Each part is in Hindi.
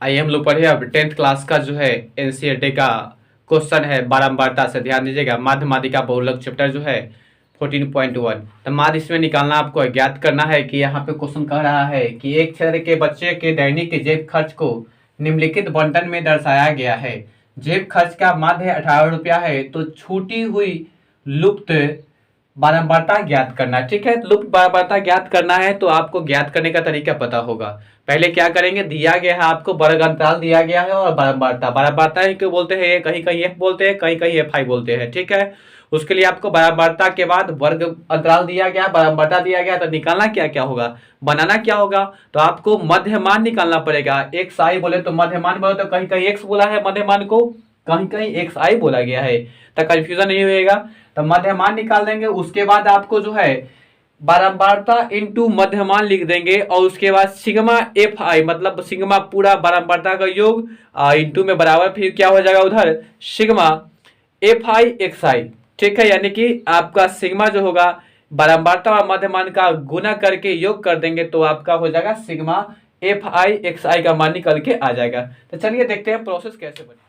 आइए हम लोग पढ़े अब 10th क्लास का जो है एनसीईआरटी का क्वेश्चन है बारंबारता से। ध्यान दीजिएगा, माध्यमातिका बहुलक चैप्टर जो है 14.1। तो माध्य इसमें निकालना आपको ज्ञात करना है कि यहाँ पे क्वेश्चन कह रहा है कि एक क्षेत्र के बच्चे के दैनिक जेब खर्च को निम्नलिखित बंटन में दर्शाया गया है। जेब खर्च का माध्य 18 रुपया है, तो छूटी हुई लुप्त बारंबारता ज्ञात करना। ठीक है, लुप्त बारंबारता ज्ञात करना है तो आपको ज्ञात करने का तरीका पता होगा। पहले क्या करेंगे, दिया गया है आपको वर्ग अंतराल दिया गया है और बारंबारता। बारंबारता ही क्यों बोलते हैं, कहीं कहीं एफ बोलते हैं, कहीं कहीं एफ आई बोलते हैं। ठीक है, उसके लिए आपको बारंबारता के बाद वर्ग अंतराल दिया गया, बारंबारता दिया गया, तो निकालना क्या क्या होगा, बनाना क्या होगा, तो आपको मध्यमान निकालना पड़ेगा। एक्स आई बोले तो मध्यमान बोले तो कहीं कहीं एक्स बोला है मध्यमान को, कहीं कहीं एक्स आई बोला गया है, तो कंफ्यूजन नहीं होगा। तो मध्यमान निकाल देंगे। उसके बाद आपको जो है बारंबारता इंटू मध्यमान लिख देंगे और उसके बाद सिग्मा एफ आई मतलब सिग्मा पूरा बारंबारता का योग इंटू में बराबर फिर क्या हो जाएगा उधर सिग्मा एफ आई एक्स आई। ठीक है, यानी कि आपका सिग्मा जो होगा बारंबारता और मध्यमान का गुना करके योग कर देंगे तो आपका हो जाएगा सिग्मा एफ आई एक्स आई का मान निकल के आ जाएगा। तो चलिए देखते हैं प्रोसेस कैसे बने।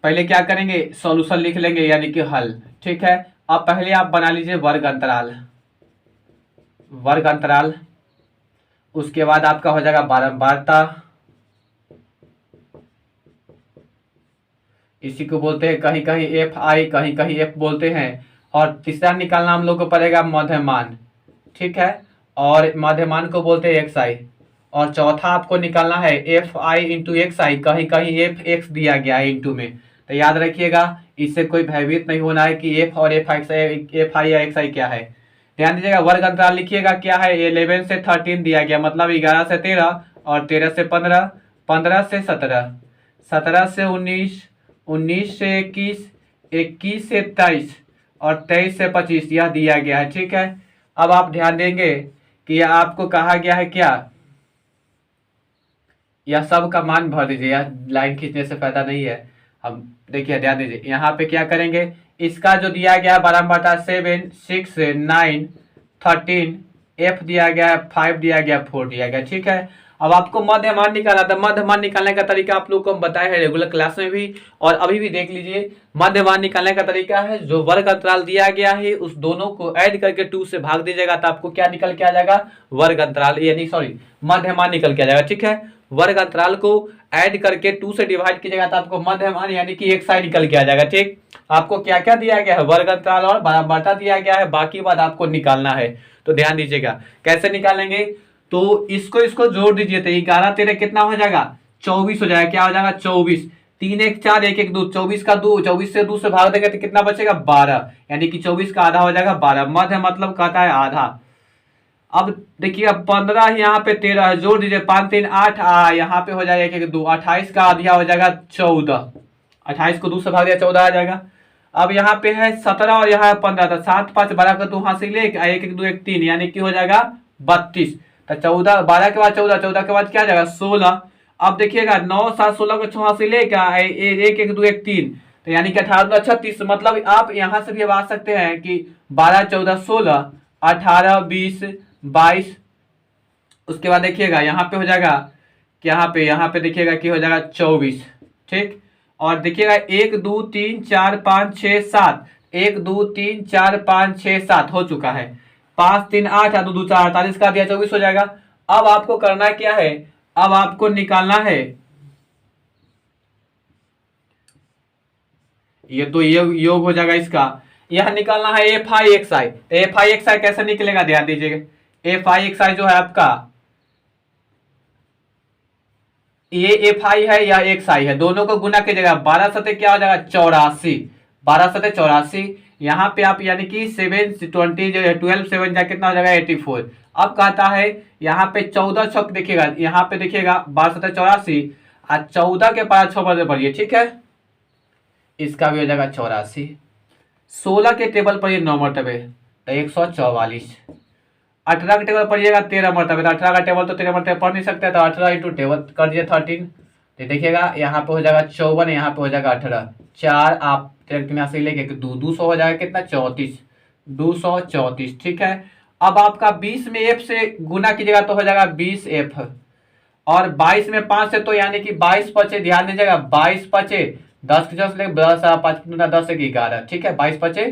पहले क्या करेंगे, सॉल्यूशन लिख लेंगे यानी कि हल। ठीक है, अब पहले आप बना लीजिए वर्ग अंतराल, वर्ग अंतराल। उसके बाद आपका हो जाएगा बारंबारता, इसी को बोलते हैं कहीं कहीं एफ आई कहीं कहीं एफ बोलते हैं। और तीसरा निकालना हम लोग को पड़ेगा मध्यमान। ठीक है, और मध्यमान को बोलते हैं एक्स आई। और चौथा आपको निकालना है एफ आई इंटू एक्स आई, कहीं कहीं एफ एक्स दिया गया है इंटू में। तो याद रखिएगा, इससे कोई भयभीत नहीं होना है कि एफ और एफ आई या एक्स आई क्या है। ध्यान दीजिएगा, वर्ग अंतराल लिखिएगा क्या है, 11 से 13 दिया गया, मतलब 11 से 13 और 13 से 15, 15 से 17, 17 से 19, 19 से 21, 21 से 23 और 23 से 25 यह दिया गया है। ठीक है, अब आप ध्यान देंगे कि यह आपको कहा गया है क्या, यह सब का मान भर दीजिए, यह लाइन खींचने से फायदा नहीं है। हम देखिए ध्यान दीजिए, यहाँ पे क्या करेंगे, इसका जो दिया गया है बारंबारता 7, 6, 9, 13, एफ दिया गया है 5 दिया गया 4 दिया गया। ठीक है, अब आपको मध्यमान निकालना था। मध्यमान निकालने का तरीका आप लोग को हम बताए हैं रेगुलर क्लास में भी और अभी भी देख लीजिए। मध्यमान निकालने का तरीका है, जो वर्ग अंतराल दिया गया है उस दोनों को ऐड करके 2 से भाग दीजिएगा तो आपको क्या निकल के आ जाएगा, वर्ग अंतराल यानी सॉरी मध्यमान निकल के आ जाएगा। ठीक है, वर्ग अंतराल को ऐड करके 2 से डिवाइड कीजिएगा तो आपको मध्यमान यानी कि एक साइड निकल के आ जाएगा। ठीक, आपको क्या क्या दिया गया है, वर्ग अंतराल और बारंबारता दिया गया है, बाकी बात आपको निकालना है। तो ध्यान दीजिएगा कैसे निकालेंगे, तो इसको इसको जोड़ दीजिए तो 11 13 कितना हो जाएगा, 24 हो जाएगा। क्या हो जाएगा 24, 3 1 4 1 1 2, 24 का 2, 24 से 2 से भाग देंगे तो कितना बचेगा 12, यानी कि 24 का आधा हो जाएगा 12। मध्य मतलब कहता है आधा। अब देखिए 15 यहाँ पे 13 है, जोड़ दीजिए 5 3 8 यहाँ पे हो जाएगा 1 1 2, 28 का आधा हो जाएगा 14, 28 को 2 से भाग दिया 14 आ जाएगा। अब यहाँ पे है 17 और यहाँ 15, तो 7 5 12 का 2 हासिल 1 1 1 2 1 3 यानी कि हो जाएगा 32। तो 14 12 के बाद 14, 14 के बाद क्या जाएगा 16। अब देखिएगा 9 7 16 को 6 हासिल 1 1 1 2 1 3, तो यानी कि 18 36, मतलब आप यहाँ से भी अब आ सकते हैं कि 12 14 16 18 20 22। उसके बाद देखिएगा यहाँ पे हो जाएगा कि यहाँ पे देखिएगा कि हो जाएगा 24। ठीक, और देखिएगा 1 2 3 4 5 6 7, 1 2 3 4 5 6 7 हो चुका है। 5 3 8 2 2 4 48 का दिया 24 हो जाएगा। अब आपको करना क्या है, अब आपको निकालना है ये, तो ये योग हो जाएगा इसका, यह निकालना है F I X I. F I X I कैसे निकलेगा, ध्यान दीजिएगा, एफ आई एक्स आई जो है आपका ये एफ आई है या एक्स आई है, दोनों को गुना कीजिएगा। 12 सते क्या हो जाएगा 84, 12 सते 84। यहाँ पे आप यानी कि 7 20 जो है 12 7 जा कितना हो जाएगा 84। अब कहता है यहाँ पे 14 छक देखिएगा, यहाँ पे देखिएगा 12 सते 84 और 14 के पास 6 बजे पढ़िए। ठीक है, इसका भी हो जाएगा 84। 16 के टेबल पर ये 9 मरतबे तो 144। 18 का टेबल पढ़िएगा 13 मरतबे, तो 18 का टेबल तो 13 मरतबे पढ़ नहीं सकते, तो 18 इंटू टेबल कर दिए 13, तो देखिएगा यहाँ पे हो जाएगा 54, यहाँ पे हो जाएगा 18, 4 आप यहाँ से लेके 200 हो जाएगा कितना 34, 234। ठीक है, अब आपका 20 में एफ से गुना कीजिएगा तो हो जाएगा 20 एफ, और 22 में 5 से, तो यानी कि 22 पचे, ध्यान दीजिएगा 22 पचे 10 की 10 ले 10 5 10 से 11, ठीक है 22 पचे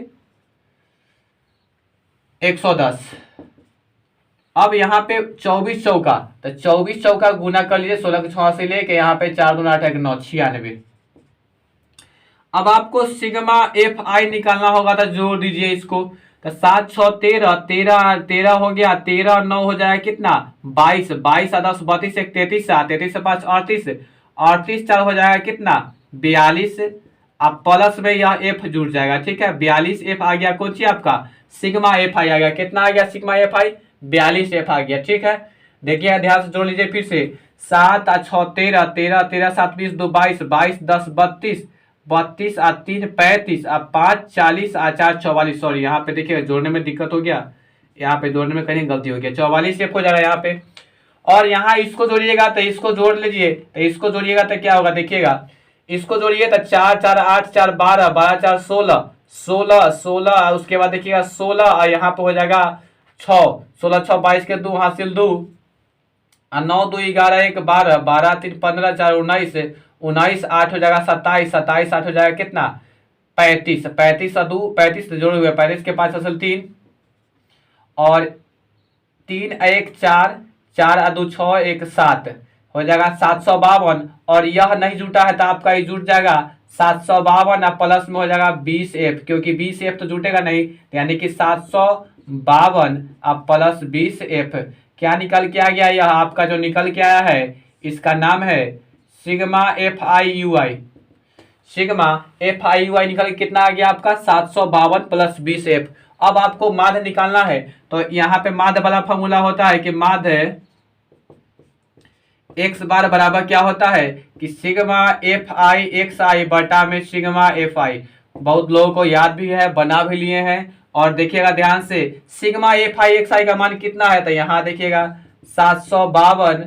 110। अब यहाँ पे 24 चौका, तो 24 चौका गुना कर लीजिए 16 के 6 से लेके यहाँ पे 4 दूना 8 9 96। अब आपको सिग्मा एफ आई निकालना होगा, तो जोड़ दीजिए इसको, तो 7 6 13 13 13 हो गया, 13 9 हो जाएगा कितना 22, 22 10 32 1 33 33 5 38 38 4 हो जाएगा कितना 42। अब प्लस में यह एफ जुड़ जाएगा, ठीक है 42 एफ आ गया, कौन सी आपका सिग्मा एफ आई आ गया, कितना आ गया सिग्मा एफ आई 42 एफ आ गया, ठीक है। देखिए ध्यान से जोड़ लीजिए फिर से, 7 6 13 13 13 7 20 2 22 22 10 32 32 3 35 5 40 4 44, सॉरी यहाँ पे देखिए जोड़ने में दिक्कत हो गया, यहाँ पे जोड़ने में कहीं गलती हो गया, 44 सेफ हो जाएगा यहाँ पे। और यहाँ इसको जोड़िएगा तो इसको जोड़ लीजिए, तो इसको जोड़िएगा तो क्या होगा देखिएगा, इसको जोड़िए तो 4 4 8 4 12 12 4 16 16 16, उसके बाद देखिएगा 16 और यहाँ पे हो जाएगा 6 16 6 22 के 2 हासिल 2 9 2 11 1 12 12 3 15 4 19 19 8 हो जाएगा 27 27 8 हो जाएगा कितना 35 35 2 35 जोड़े हुए 35 के 5 असल 3 और 3 1 4 4 2 6 1 7 हो जाएगा 752। और यह नहीं जुटा है तो आपका ये जुट जाएगा 752 प्लस में हो जाएगा 20 एफ, क्योंकि 20 एफ तो जुटेगा नहीं, यानी कि 752 अब प्लस 20 एफ। क्या निकल के आ गया, यह आपका जो निकल के आया है इसका नाम है sigma F I U I. Sigma F I U I निकल के कितना आ गया आपका 752 प्लस 20 एफ। अब आपको माध्य निकालना है, तो यहाँ पे माध्य वाला फॉर्मूला होता है कि माध्य एक्स बार बराबर क्या होता है कि सिग्मा एफ आई एक्स आई बटा में सिग्मा एफ आई। बहुत लोगों को याद भी है, बना भी लिए हैं। और देखिएगा ध्यान से, सिग्मा एफ आई एक्स आई का मान कितना है, तो यहाँ देखिएगा 752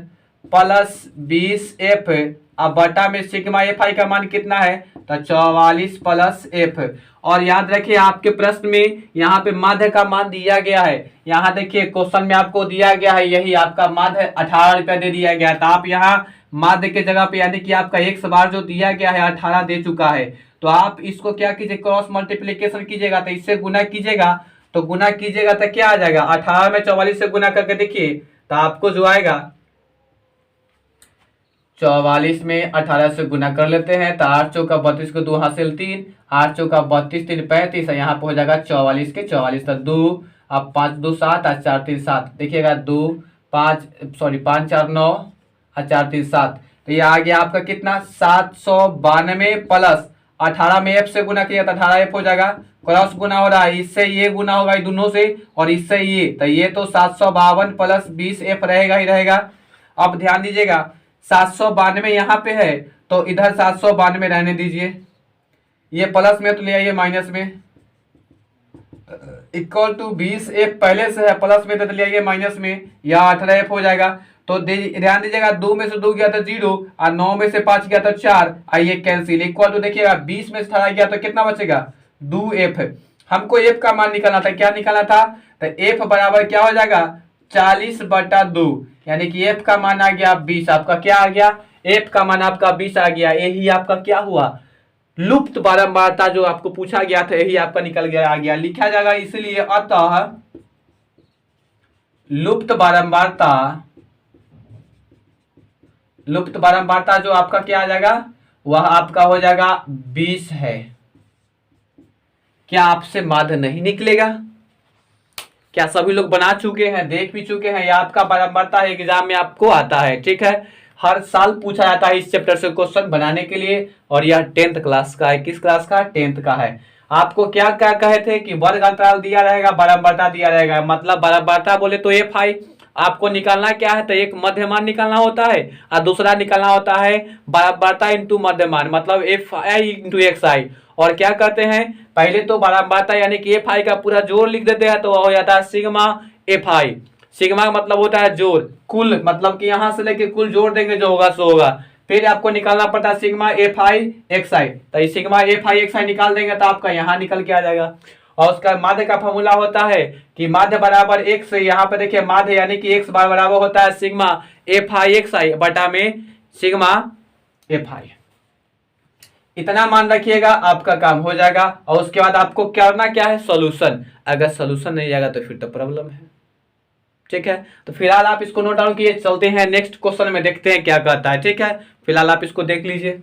प्लस 20 एफ, अब बटा में सिग्मा एफ आई का मान कितना है तो 44 प्लस एफ। और याद रखिए आपके प्रश्न में यहाँ पे माध्य का मान दिया गया है, यहाँ देखिए क्वेश्चन में आपको दिया गया है यही आपका माध्य 18 रुपया दे दिया गया है, तो आप यहाँ माध्य के जगह पे यानी कि आपका एक्स बार जो दिया गया है 18 दे चुका है, तो आप इसको क्या कीजिए क्रॉस मल्टीप्लीकेशन कीजिएगा, तो इससे गुना कीजिएगा, तो गुना कीजिएगा तो क्या आ जाएगा 18 में 44 से गुना करके देखिए, तो आपको जो आएगा 44 में 18 से गुना कर लेते हैं, तो 8 चौका 32 को 2 हासिल 3 8 चौका 32 3 35, यहाँ पे हो जाएगा 44 के 44, तो 2 अब 5 2 7 और 4 3 7, देखिएगा 2 5 5 4 9 और 4 3 7, तो ये आ गया आपका कितना 792 प्लस 18 में एफ से गुना किया तो 18 एफ हो जाएगा, क्रॉस गुना हो रहा है, इससे ये गुना होगा ये दोनों से और इससे ये, तो ये तो 752 प्लस 20 एफ रहेगा ही रहेगा। अब ध्यान दीजिएगा 792 यहाँ पे है तो इधर 792 रहने दीजिए, ये प्लस में तो ले आइए माइनस में, इक्वल टू 20 एफ पहले से है, प्लस में तो ले आइए माइनस में, या 18 एफ हो जाएगा। तो ध्यान दीजिएगा 2 में से 2 गया तो 0 और 9 में से 5 गया तो 4, आइए कैंसिल, इक्वल टू देखिएगा 20 में से 18 गया तो कितना बचेगा 2 एफ। हमको एफ का मान निकालना था, क्या निकालना था, तो एफ बराबर क्या हो जाएगा 40/2, यानी कि एफ का मान आ गया 20, आपका क्या आ गया एफ का मान आपका 20 आ गया। यही आपका क्या हुआ लुप्त बारंबारता जो आपको पूछा गया था, यही आपका निकल गया आ गया, लिखा जाएगा इसलिए अतः लुप्त बारंबारता जो आपका क्या आ जाएगा वह आपका हो जाएगा 20 है। क्या आपसे माध्य नहीं निकलेगा? क्या सभी लोग बना चुके हैं, देख भी चुके हैं? या आपका बारंबारता एग्जाम में आपको आता है, ठीक है, हर साल पूछा जाता है इस चैप्टर से क्वेश्चन बनाने के लिए, और यह 10th क्लास का है। किस क्लास का? 10th का है। आपको क्या क्या कहे थे कि वर्ग अंतराल दिया रहेगा, बारंबारता दिया रहेगा, मतलब बारंबारता बोले तो एफ आई आपको निकालना क्या है, तो एक मध्यमान निकालना होता है और दूसरा निकालना होता है बारंबारता इंटू मध्यमान, मतलब एफ आई इंटू एक्स आई। और क्या करते हैं पहले तो बारंबारता यानी कि एफ आई का पूरा जोड़ लिख देते हैं, तो हो जाता है सिग्मा एफ आई। सिग्मा का मतलब होता है जोड़, कुल मतलब कि यहां से लेके कुल जोड़ देंगे जो होगा सो होगा। फिर आपको निकालना पड़ता है सिग्मा एफ आई एक्स आई, तो सिग्मा एफ आई एक्स आई निकाल देंगे तो आपका यहाँ निकल के आ जाएगा। और उसका माध्य का फॉर्मूला होता है कि माध्य बराबर एक्स, यहाँ पे देखिए माध्य यानी कि एक्स बार बराबर होता है सिग्मा एफ आई एक्स आई बटा में सिग्मा एफ आई। इतना मान रखिएगा, आपका काम हो जाएगा। और उसके बाद आपको करना क्या है, सॉल्यूशन। अगर सॉल्यूशन नहीं आएगा तो फिर तो प्रॉब्लम है। ठीक है, तो फिलहाल आप इसको नोट डाउन किए, चलते हैं नेक्स्ट क्वेश्चन में, देखते हैं क्या कहता है। ठीक है, फिलहाल आप इसको देख लीजिए।